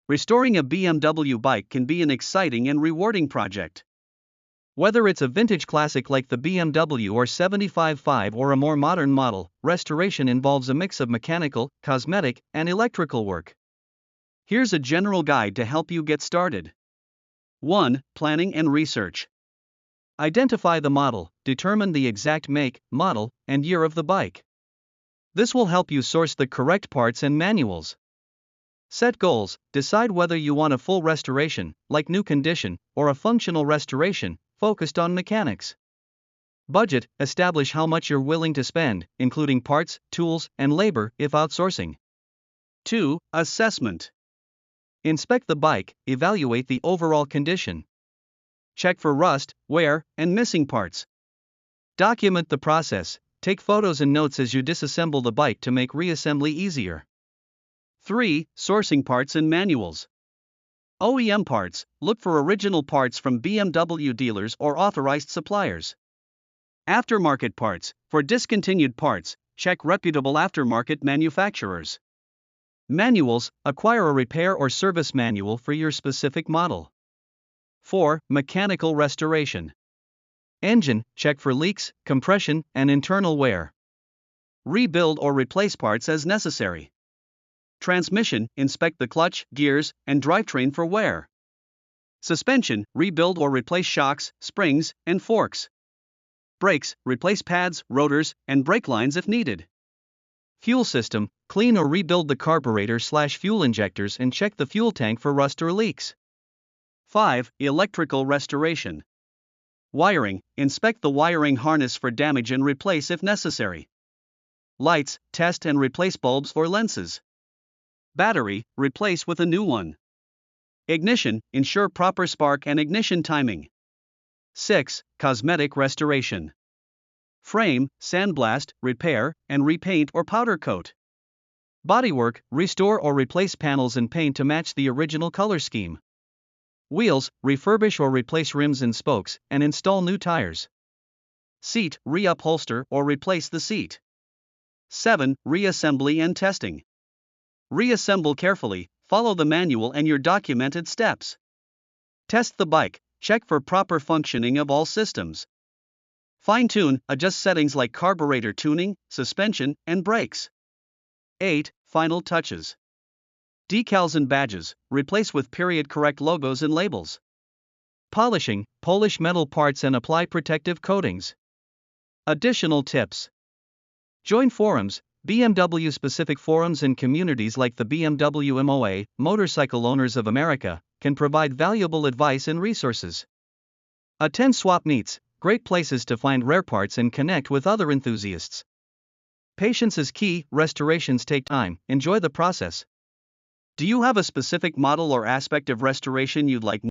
Restoring a BMW bike can be an exciting and rewarding project. Whether it's a vintage classic like the BMW or 75.5 or a more modern model, restoration involves a mix of mechanical, cosmetic, and electrical work. Here's a general guide to help you get started. 1. Planning and research. Identify the model, determine the exact make, model, and year of the bike. This will help you source the correct parts and manuals. Set goals, decide whether you want a full restoration, like new condition, or a functional restoration, focused on mechanics. Budget, establish how much you're willing to spend, including parts, tools, and labor if outsourcing. 2. Assessment. Inspect the bike, evaluate the overall condition. Check for rust, wear, and missing parts. Document the process, take photos and notes as you disassemble the bike to make reassembly easier. 3. Sourcing parts and manuals. OEM parts, look for original parts from BMW dealers or authorized suppliers. Aftermarket parts, for discontinued parts, check reputable aftermarket manufacturers. Manuals, acquire a repair or service manual for your specific model. 4. Mechanical restoration. Engine, check for leaks, compression, and internal wear. Rebuild or replace parts as necessary. Transmission, inspect the clutch, gears, and drivetrain for wear. Suspension, rebuild or replace shocks, springs, and forks. Brakes, replace pads, rotors, and brake lines if needed. Fuel system, clean or rebuild the carburetor/fuel injectors and check the fuel tank for rust or leaks. 5. Electrical restoration. Wiring, inspect the wiring harness for damage and replace if necessary. Lights, test and replace bulbs for lenses. Battery, replace with a new one. Ignition, ensure proper spark and ignition timing. 6. Cosmetic restoration. Frame, sandblast, repair, and repaint or powder coat. Bodywork, restore or replace panels and paint to match the original color scheme. Wheels, refurbish or replace rims and spokes, and install new tires. Seat, reupholster or replace the seat. 7. Reassembly and testing. Reassemble carefully, follow the manual and your documented steps. Test the bike, check for proper functioning of all systems. Fine-tune, adjust settings like carburetor tuning, suspension, and brakes. 8. Final touches. Decals and badges, replace with period-correct logos and labels. Polishing, polish metal parts and apply protective coatings. Additional tips. Join forums, BMW-specific forums and communities like the BMW MOA, Motorcycle Owners of America, can provide valuable advice and resources. Attend swap meets, great places to find rare parts and connect with other enthusiasts. Patience is key, restorations take time, enjoy the process. Do you have a specific model or aspect of restoration you'd like